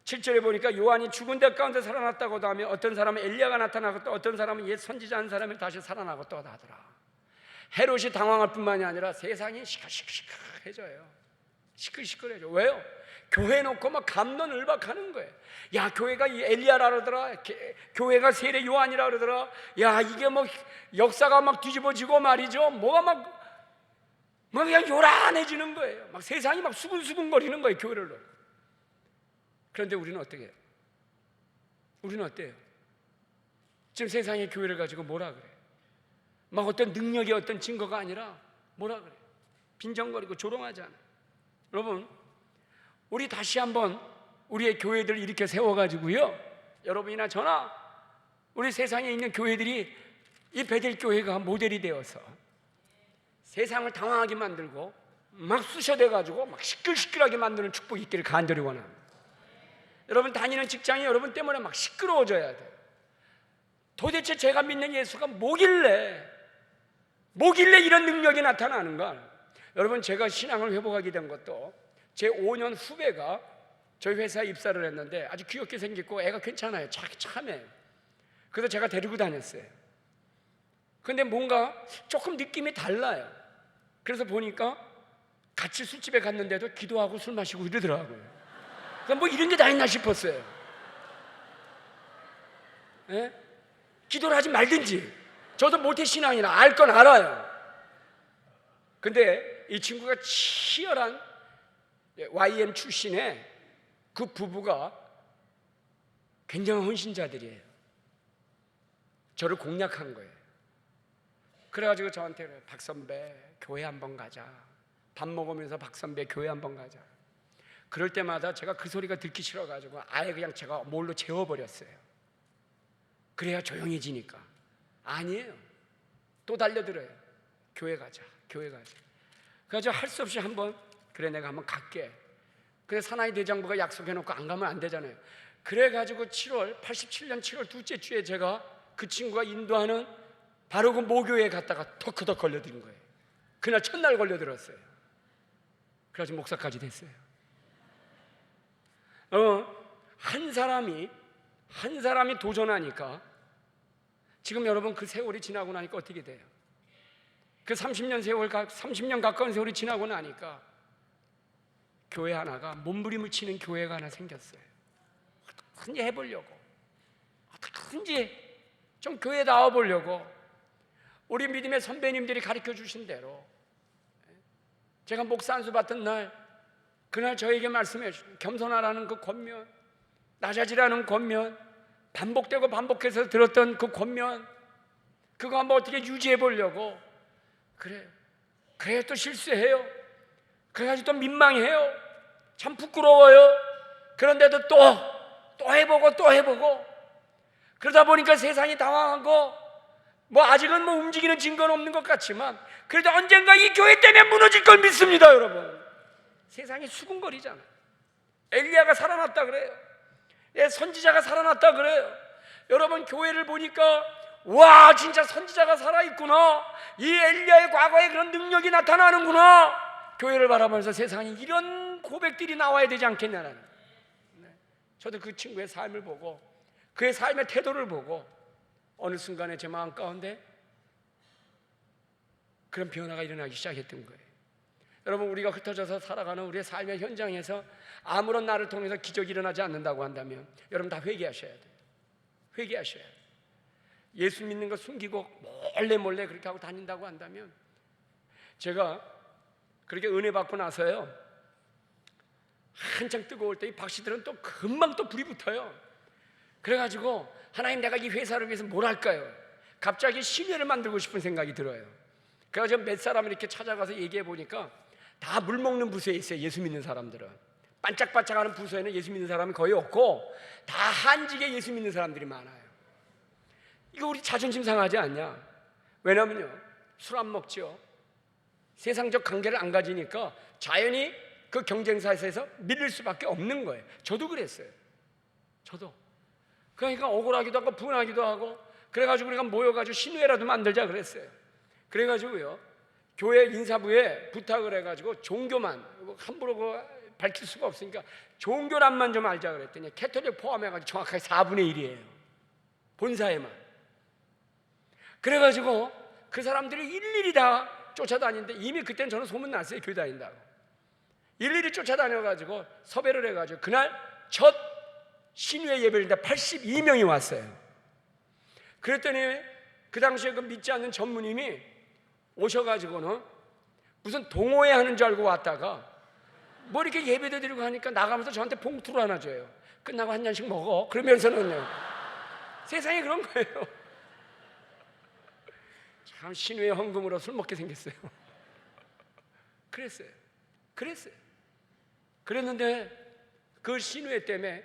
7절에 보니까 요한이 죽은 데 가운데 살아났다고도 하며, 어떤 사람은 엘리야가 나타나고 또 어떤 사람은 옛 선지자 한 사람이 다시 살아나고 또 하더라. 헤롯이 당황할 뿐만이 아니라 세상이 시끌시끌해져요. 시끌시끌해져. 왜요? 교회 놓고 막 갑론을박하는 거예요. 야 교회가 엘리야라 그러더라. 교회가 세례 요한이라 그러더라. 야 이게 뭐 역사가 막 뒤집어지고 말이죠. 뭐가 막 그냥 요란해지는 거예요. 막 세상이 막 수근수근거리는 거예요 교회를 놓고. 그런데 우리는 어떻게 해요? 우리는 어때요? 지금 세상의 교회를 가지고 뭐라 그래? 막 어떤 능력의 어떤 증거가 아니라 뭐라 그래? 빈정거리고 조롱하잖아요. 여러분 우리 다시 한번 우리의 교회들을 이렇게 세워가지고요, 여러분이나 저나 우리 세상에 있는 교회들이 이 베델 교회가 모델이 되어서 세상을 당황하게 만들고 막 쑤셔대가지고 막 시끌시끌하게 만드는 축복이 있기를 간절히 원합니다. 여러분 다니는 직장이 여러분 때문에 막 시끄러워져야 돼요. 도대체 제가 믿는 예수가 뭐길래 이런 능력이 나타나는가? 여러분 제가 신앙을 회복하게 된 것도 제 5년 후배가 저희 회사에 입사를 했는데 아주 귀엽게 생겼고 애가 괜찮아요. 참해요. 그래서 제가 데리고 다녔어요. 근데 뭔가 조금 느낌이 달라요. 그래서 보니까 같이 술집에 갔는데도 기도하고 술 마시고 이러더라고요. 뭐 이런 게 다 있나 싶었어요. 예? 기도를 하지 말든지. 저도 모태신앙이라 알 건 알아요. 근데 이 친구가 치열한 YM 출신의 그 부부가 굉장한 헌신자들이에요. 저를 공략한 거예요. 그래가지고 저한테 그래요. 박 선배 교회 한번 가자. 밥 먹으면서 박 선배 교회 한번 가자. 그럴 때마다 제가 그 소리가 듣기 싫어가지고 아예 그냥 제가 뭘로 재워버렸어요. 그래야 조용해지니까. 아니에요. 또 달려들어요. 교회 가자. 그래서 할 수 없이 한번 그래 내가 한번 갈게. 그래 사나이 대장부가 약속해놓고 안 가면 안 되잖아요. 그래가지고 87년 7월 둘째 주에 제가 그 친구가 인도하는 바로 그 모교회에 갔다가 터크덕 걸려드는 거예요. 그날 첫날 걸려들었어요. 그래가지고 목사까지 됐어요. 한 사람이 도전하니까 지금 여러분 그 세월이 지나고 나니까 어떻게 돼요? 그 30년 가까운 세월이 지나고 나니까 교회 하나가 몸부림을 치는 교회가 하나 생겼어요. 어떻게든지 해보려고, 어떻게든지 좀 교회에 나와보려고 우리 믿음의 선배님들이 가르쳐 주신 대로 제가 목사 안수 받던 날, 그날 저에게 말씀해 주신 겸손하라는 그 권면, 낮아지라는 권면, 반복되고 반복해서 들었던 그 권면, 그거 한번 어떻게 유지해 보려고. 그래요 또 실수해요. 그래가지고 또 민망해요. 참 부끄러워요. 그런데도 또 해보고 그러다 보니까 세상이 당황하고 뭐 아직은 뭐 움직이는 증거는 없는 것 같지만 그래도 언젠가 이 교회 때문에 무너질 걸 믿습니다. 여러분, 세상이 수군거리잖아요. 엘리야가 살아났다 그래요. 선지자가 살아났다 그래요. 여러분, 교회를 보니까 와, 진짜 선지자가 살아있구나, 이 엘리야의 과거에 그런 능력이 나타나는구나. 교회를 바라보면서 세상에 이런 고백들이 나와야 되지 않겠냐는. 저도 그 친구의 삶을 보고 그의 삶의 태도를 보고 어느 순간에 제 마음 가운데 그런 변화가 일어나기 시작했던 거예요. 여러분, 우리가 흩어져서 살아가는 우리의 삶의 현장에서 아무런 나를 통해서 기적이 일어나지 않는다고 한다면 여러분 다 회개하셔야 돼요. 회개하셔야 돼요. 예수 믿는 거 숨기고 몰래 그렇게 하고 다닌다고 한다면, 제가 그렇게 은혜 받고 나서요, 한창 뜨거울 때 이 박씨들은 또 금방 또 불이 붙어요. 그래가지고 하나님, 내가 이 회사를 위해서 뭘 할까요? 갑자기 신회를 만들고 싶은 생각이 들어요. 그래가지고 몇 사람을 이렇게 찾아가서 얘기해 보니까 다 물 먹는 부서에 있어요. 예수 믿는 사람들은 반짝반짝하는 부서에는 예수 믿는 사람이 거의 없고 다 한직에 예수 믿는 사람들이 많아요. 이거 우리 자존심 상하지 않냐? 왜냐면요, 술 안 먹죠. 세상적 관계를 안 가지니까 자연히 그 경쟁사에서 밀릴 수밖에 없는 거예요. 저도 그랬어요. 저도. 그러니까 억울하기도 하고 분하기도 하고, 그래가지고 우리가 모여가지고 신회라도 만들자 그랬어요. 그래가지고요, 교회 인사부에 부탁을 해가지고 종교만, 함부로 밝힐 수가 없으니까 종교란만 좀 알자 그랬더니 캐톨릭 포함해가지고 정확하게 4분의 1이에요. 본사에만. 그래가지고 그 사람들이 일일이 다 쫓아다니는데, 이미 그때는 저는 소문났어요. 교회 다닌다고. 일일이 쫓아다녀가지고 섭외를 해가지고 그날 첫 신회 예배인데 82명이 왔어요. 그랬더니 그 당시에 그 믿지 않는 전무님이 오셔가지고는 무슨 동호회 하는 줄 알고 왔다가 뭐 이렇게 예배도 드리고 하니까 나가면서 저한테 봉투를 하나 줘요. 끝나고 한 잔씩 먹어. 그러면서는 세상에 그런 거예요. 참 신회 헌금으로 술 먹게 생겼어요. 그랬어요. 그랬는데 그 신회 때문에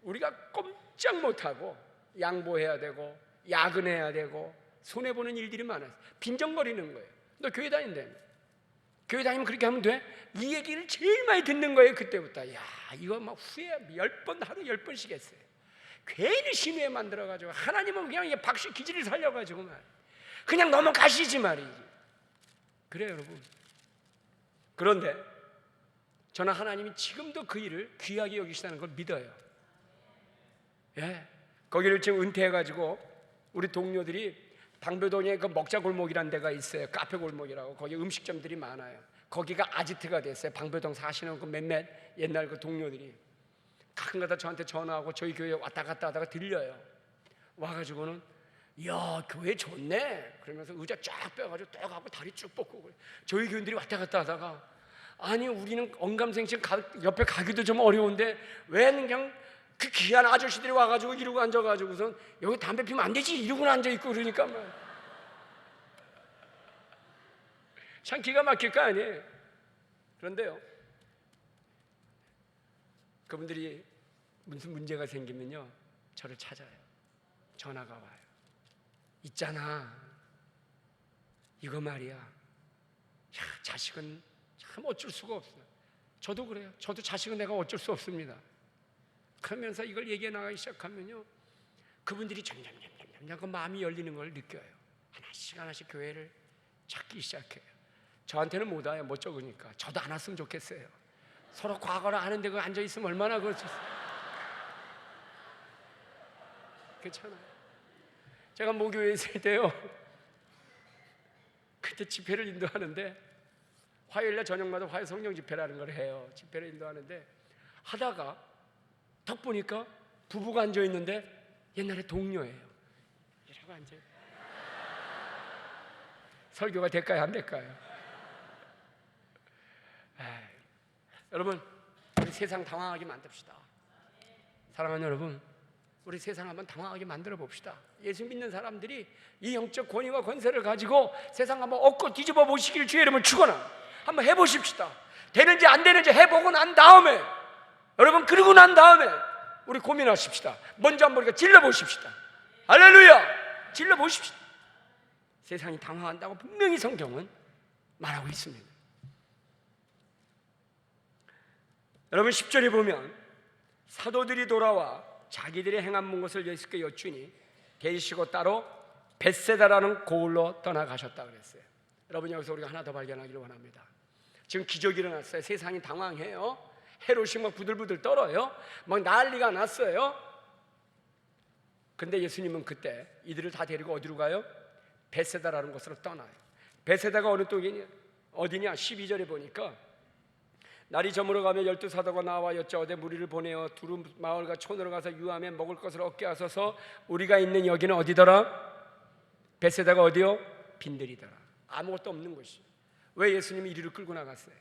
우리가 꼼짝 못하고 양보해야 되고 야근해야 되고 손해보는 일들이 많아요. 빈정거리는 거예요. 너 교회 다닌대. 교회 다니면 그렇게 하면 돼? 이 얘기를 제일 많이 듣는 거예요. 그때부터. 야, 이거 막 후회 10번, 하루 10번씩 했어요. 괜히 신회 만들어가지고 하나님은 그냥 박씨 기질을 살려가지고 그냥 넘어가시지 말이지. 그래요, 여러분. 그런데 저는 하나님이 지금도 그 일을 귀하게 여기시다는 걸 믿어요. 거기를 지금 은퇴해가지고 우리 동료들이 방배동에 그 먹자 골목이라는 데가 있어요. 카페 골목이라고. 거기 음식점들이 많아요. 거기가 아지트가 됐어요. 방배동 사시는 그 몇몇 옛날 그 동료들이 가끔가다 저한테 전화하고 저희 교회 왔다 갔다 하다가 들려요. 와가지고는 야, 교회 좋네. 그러면서 의자 쫙 빼가지고 또 가고 다리 쭉 뻗고 그래. 저희 교인들이 왔다 갔다 하다가, 아니 우리는 언감생심 옆에 가기도 좀 어려운데 왜 그냥 그 귀한 아저씨들이 와가지고 이러고 앉아가지고선 여기 담배 피우면 안 되지 이러고 앉아있고 그러니까 참 기가 막힐 거 아니에요. 그런데요, 그분들이 무슨 문제가 생기면요 저를 찾아요. 전화가 와요. 있잖아, 이거 말이야, 야, 자식은 참 어쩔 수가 없어. 저도 그래요. 저도 자식은 내가 어쩔 수 없습니다. 그러면서 이걸 얘기해 나가기 시작하면요, 그분들이 점점 그 마음이 열리는 걸 느껴요. 하나씩 교회를 찾기 시작해요. 저한테는 못 와요. 못 적으니까. 저도 안 왔으면 좋겠어요. 서로 과거를 아는데 그 앉아 있으면 얼마나 그렇겠어요. 괜찮아요. 제가 모교에 있을 때요, 그때 집회를 인도하는데, 화요일날 저녁마다 화요 성령 집회라는 걸 해요. 집회를 인도하는데 하다가 딱 보니까 부부가 앉아 있는데 옛날에 동료예요. 이러고 앉아요. 설교가 될까요, 안 될까요? 여러분, 우리 세상 당황하게 만듭시다. 사랑하는 여러분, 우리 세상 한번 당황하게 만들어 봅시다. 예수 믿는 사람들이 이 영적 권위와 권세를 가지고 세상 한번 엎고 뒤집어 보시길 주의 이름을 축원합니다. 한번 해보십시다. 되는지 안 되는지 해보고 난 다음에, 여러분, 그러고 난 다음에 우리 고민하십시다. 먼저 한번 우리가 질러보십시다. 할렐루야! 질러보십시다. 세상이 당황한다고 분명히 성경은 말하고 있습니다. 여러분, 10절에 보면 사도들이 돌아와 자기들이 행한 것을 예수께 여쭈니 데리시고 따로 벳세다라는 고을로 떠나가셨다 그랬어요. 여러분, 여기서 우리가 하나 더 발견하기를 원합니다. 지금 기적이 일어났어요. 세상이 당황해요. 헤롯이 막 부들부들 떨어요. 막 난리가 났어요. 근데 예수님은 그때 이들을 다 데리고 어디로 가요? 벳세다라는 곳으로 떠나요. 벳세다가 어느 쪽이냐? 어디냐? 12절에 보니까 날이 저물어 가며 12사도가 나와 여짜오되 무리를 보내어 두루 마을과 촌으로 가서 유하며 먹을 것을 얻게 하소서. 우리가 있는 여기는 어디더라? 벳세다가 어디요? 빈들이더라. 아무것도 없는 곳이에요. 왜 예수님이 이리로 끌고 나갔어요?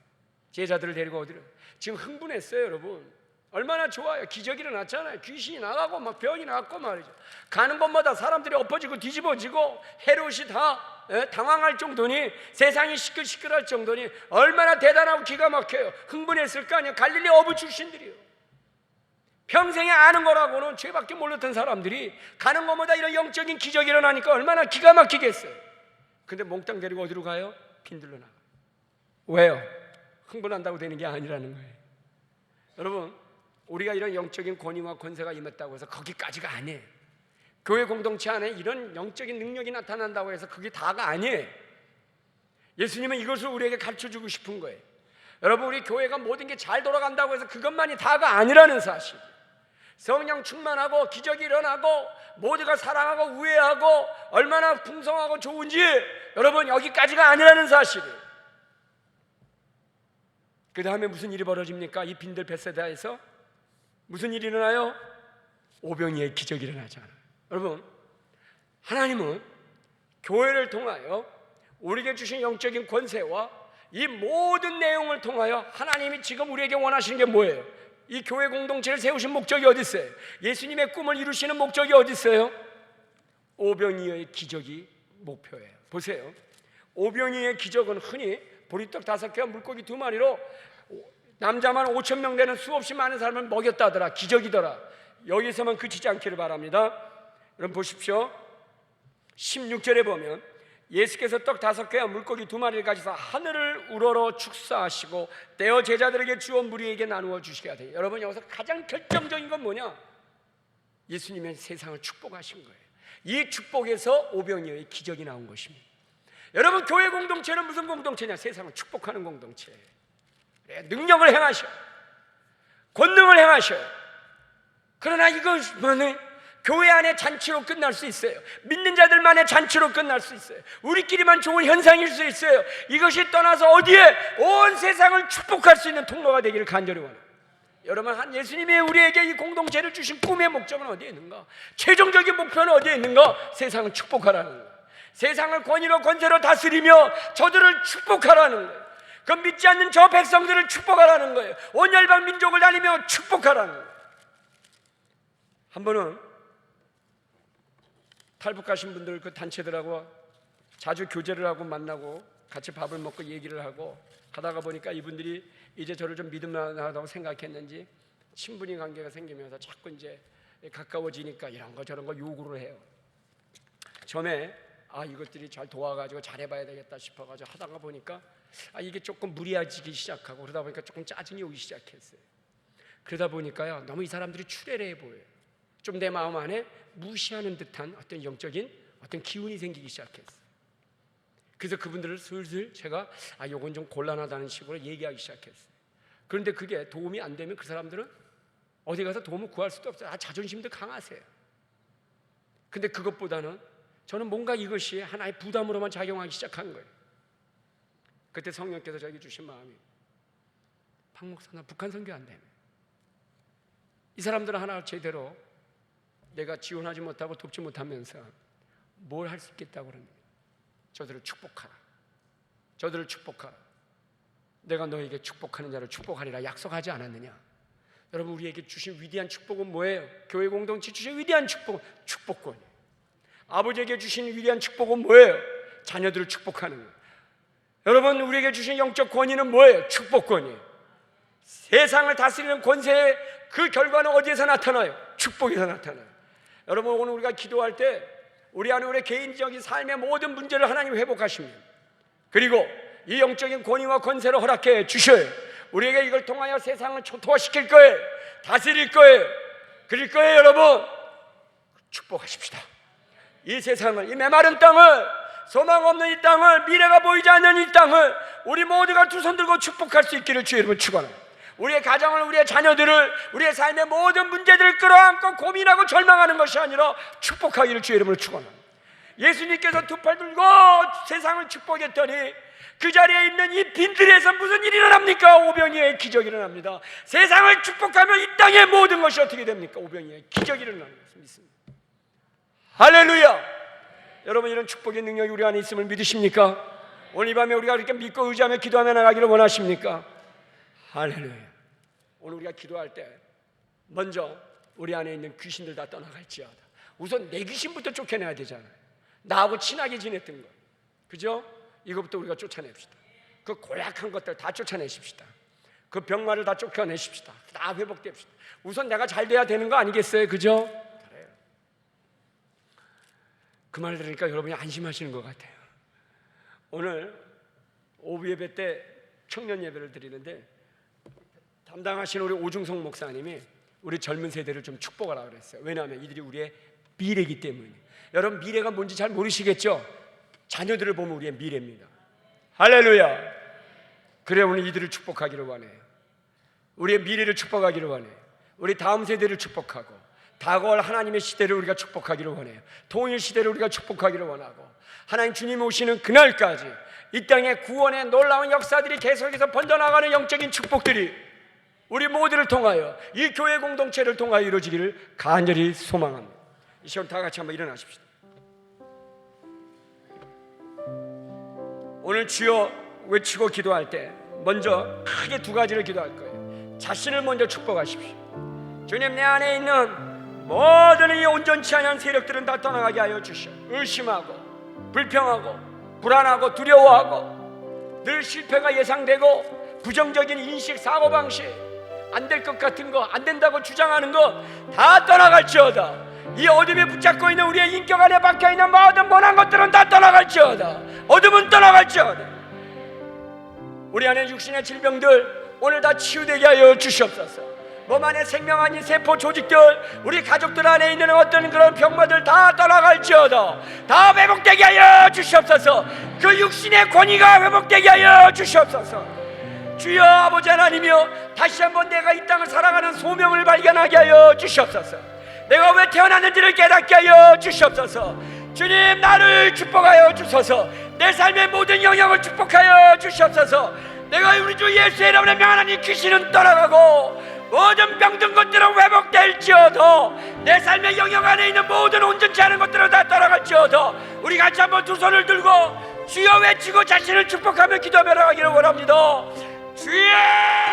제자들을 데리고 어디로? 지금 흥분했어요, 여러분. 얼마나 좋아요. 기적이 일어났잖아요. 귀신이 나가고 막 병이 났고 말이죠. 가는 곳마다 사람들이 엎어지고 뒤집어지고 헤롯이 다 당황할 정도니, 세상이 시끌시끌할 정도니 얼마나 대단하고 기가 막혀요. 흥분했을 거 아니에요. 갈릴리 어부 출신들이요. 평생에 아는 거라고는 죄밖에 몰랐던 사람들이 가는 곳마다 이런 영적인 기적이 일어나니까 얼마나 기가 막히겠어요. 근데 몽땅 데리고 어디로 가요? 빈들로 나가요. 왜요? 흥분한다고 되는 게 아니라는 거예요. 여러분, 우리가 이런 영적인 권위와 권세가 임했다고 해서 거기까지가 아니에요. 교회 공동체 안에 이런 영적인 능력이 나타난다고 해서 그게 다가 아니에요. 예수님은 이것을 우리에게 가르쳐주고 싶은 거예요. 여러분, 우리 교회가 모든 게 잘 돌아간다고 해서 그것만이 다가 아니라는 사실. 성령 충만하고 기적이 일어나고 모두가 사랑하고 우애하고 얼마나 풍성하고 좋은지, 여러분, 여기까지가 아니라는 사실이에요. 그 다음에 무슨 일이 벌어집니까? 이 빈들 벳세다에서 무슨 일이 일어나요? 오병이의 기적이 일어나잖아요. 여러분, 하나님은 교회를 통하여 우리에게 주신 영적인 권세와 이 모든 내용을 통하여 하나님이 지금 우리에게 원하시는 게 뭐예요? 이 교회 공동체를 세우신 목적이 어디 있어요? 예수님의 꿈을 이루시는 목적이 어디 있어요? 오병이어의 기적이 목표예요. 보세요. 오병이어의 기적은 흔히 보리떡 5개와 물고기 2마리로 남자만 5,000명 되는 수없이 많은 사람을 먹였다더라. 기적이더라. 여기서만 그치지 않기를 바랍니다. 여러분 보십시오. 16절에 보면 예수께서 떡 5개와 물고기 2마리를 가지사 하늘을 우러러 축사하시고 떼어 제자들에게 주어 무리에게 나누어 주시게 하되. 여러분, 여기서 가장 결정적인 건 뭐냐? 예수님의 세상을 축복하신 거예요. 이 축복에서 오병이어의 기적이 나온 것입니다. 여러분, 교회 공동체는 무슨 공동체냐? 세상을 축복하는 공동체예요. 능력을 행하셔, 권능을 행하셔. 그러나 이것만의 교회 안에 잔치로 끝날 수 있어요. 믿는 자들만의 잔치로 끝날 수 있어요. 우리끼리만 좋은 현상일 수 있어요. 이것이 떠나서 어디에 온 세상을 축복할 수 있는 통로가 되기를 간절히 원해요. 여러분, 한 예수님이 우리에게 이 공동체를 주신 꿈의 목적은 어디에 있는가? 최종적인 목표는 어디에 있는가? 세상을 축복하라는 거예요. 세상을 권위로 권세로 다스리며 저들을 축복하라는 거예요. 그 믿지 않는 저 백성들을 축복하라는 거예요. 온 열방 민족을 다니며 축복하라는 거예요. 한 번은 탈북하신 분들 그 단체들하고 자주 교제를 하고 만나고 같이 밥을 먹고 얘기를 하고 가다가 보니까 이분들이 이제 저를 좀 믿음하다고 생각했는지 친분이 관계가 생기면서 자꾸 이제 가까워지니까 이런 거 저런 거 요구를 해요. 처음에 이것들이 잘 도와가지고 잘해봐야 되겠다 싶어가지고 하다가 보니까 이게 조금 무리해지기 시작하고 그러다 보니까 조금 짜증이 오기 시작했어요. 그러다 보니까요, 너무 이 사람들이 추레레해 보여요. 좀 내 마음 안에 무시하는 듯한 어떤 영적인 어떤 기운이 생기기 시작했어요. 그래서 그분들을 슬슬 제가 요건 좀 곤란하다는 식으로 얘기하기 시작했어요. 그런데 그게 도움이 안 되면 그 사람들은 어디 가서 도움을 구할 수도 없어요. 자존심도 강하세요. 근데 그것보다는 저는 뭔가 이것이 하나의 부담으로만 작용하기 시작한 거예요. 그때 성령께서 저에게 주신 마음이, 박 목사 나 북한 선교 안 되네. 이 사람들은 하나 제대로 내가 지원하지 못하고 돕지 못하면서 뭘 할 수 있겠다고 그러는 거예요. 저들을 축복하라. 저들을 축복하라. 내가 너에게 축복하는 자를 축복하리라 약속하지 않았느냐. 여러분, 우리에게 주신 위대한 축복은 뭐예요? 교회 공동체 주신 위대한 축복은 축복권이에요. 아버지에게 주신 위대한 축복은 뭐예요? 자녀들을 축복하는 거예요. 여러분, 우리에게 주신 영적 권위는 뭐예요? 축복권이에요. 세상을 다스리는 권세의 그 결과는 어디에서 나타나요? 축복에서 나타나요. 여러분, 오늘 우리가 기도할 때 우리 안에 우리 개인적인 삶의 모든 문제를 하나님 회복하시면, 그리고 이 영적인 권위와 권세를 허락해 주셔요. 우리에게 이걸 통하여 세상을 초토화시킬 거예요. 다스릴 거예요. 그럴 거예요. 여러분, 축복하십시다. 이 세상을, 이 메마른 땅을, 소망 없는 이 땅을, 미래가 보이지 않는 이 땅을 우리 모두가 두 손 들고 축복할 수 있기를 주의 이름으로 축원합니다. 우리의 가정을, 우리의 자녀들을, 우리의 삶의 모든 문제들을 끌어안고 고민하고 절망하는 것이 아니라 축복하기를 주의 이름으로 축원합니다. 예수님께서 두 팔 들고 세상을 축복했더니 그 자리에 있는 이 빈들에서 무슨 일이 일어납니까? 오병이어의 기적이 일어납니다. 세상을 축복하면 이 땅의 모든 것이 어떻게 됩니까? 오병이어의 기적이 일어나는 것을 믿습니다. 할렐루야! 여러분, 이런 축복의 능력이 우리 안에 있음을 믿으십니까? 오늘 이 밤에 우리가 이렇게 믿고 의지하며 기도하며 나가기를 원하십니까? 할렐루야! 오늘 우리가 기도할 때 먼저 우리 안에 있는 귀신들 다 떠나갈지어다. 우선 내 귀신부터 쫓겨내야 되잖아요. 나하고 친하게 지냈던 거, 그죠? 이것부터 우리가 쫓아냅시다. 그 고약한 것들 다 쫓아내십시다. 그 병마를 다 쫓아내십시다. 다 회복됩시다. 우선 내가 잘 돼야 되는 거 아니겠어요? 그죠? 그래요. 그 말 들으니까 여러분이 안심하시는 것 같아요. 오늘 오후 예배 때 청년 예배를 드리는데 담당하신 우리 오중성 목사님이 우리 젊은 세대를 좀 축복하라고 그랬어요. 왜냐하면 이들이 우리의 미래이기 때문에. 여러분, 미래가 뭔지 잘 모르시겠죠? 자녀들을 보면 우리의 미래입니다. 할렐루야! 그래, 오늘 이들을 축복하기를 원해요. 우리의 미래를 축복하기를 원해요. 우리 다음 세대를 축복하고 다가올 하나님의 시대를 우리가 축복하기를 원해요. 통일 시대를 우리가 축복하기를 원하고, 하나님 주님 오시는 그날까지 이 땅의 구원의 놀라운 역사들이 계속해서 번져나가는 영적인 축복들이 우리 모두를 통하여, 이 교회 공동체를 통하여 이루어지기를 간절히 소망합니다. 이 시간 다 같이 한번 일어나십시다. 오늘 주여 외치고 기도할 때 먼저 크게 두 가지를 기도할 거예요. 자신을 먼저 축복하십시오. 주님, 내 안에 있는 모든 이 온전치 않은 세력들은 다 떠나가게 하여 주시오. 의심하고 불평하고 불안하고 두려워하고 늘 실패가 예상되고 부정적인 인식, 사고방식, 안 될 것 같은 거, 안 된다고 주장하는 거 다 떠나갈지어다. 이 어둠에 붙잡고 있는 우리의 인격 안에 박혀있는 모든 모난 것들은 다 떠나갈지어다. 어둠은 떠나갈지어다. 우리 안에 육신의 질병들 오늘 다 치유되게 하여 주시옵소서. 몸 안에 생명 아닌 세포 조직들, 우리 가족들 안에 있는 어떤 그런 병마들 다 떠나갈지어다. 다 회복되게 하여 주시옵소서. 그 육신의 권위가 회복되게 하여 주시옵소서. 주여 아버지 하나님이여, 다시 한번 내가 이 땅을 살아가는 소명을 발견하게 하여 주시옵소서. 내가 왜 태어났는지를 깨닫게 하여 주시옵소서. 주님, 나를 축복하여 주소서. 내 삶의 모든 영역을 축복하여 주시옵소서. 내가 우리 주 예수의 이름으로 명하나니 귀신은 떠나가고 모든 병든 것들은 회복될지어다. 내 삶의 영역 안에 있는 모든 온전치 않은 것들은 다 떠나갈지어다. 우리 같이 한번 두 손을 들고 주여 외치고 자신을 축복하며 기도하며 나가기를 원합니다. 주여!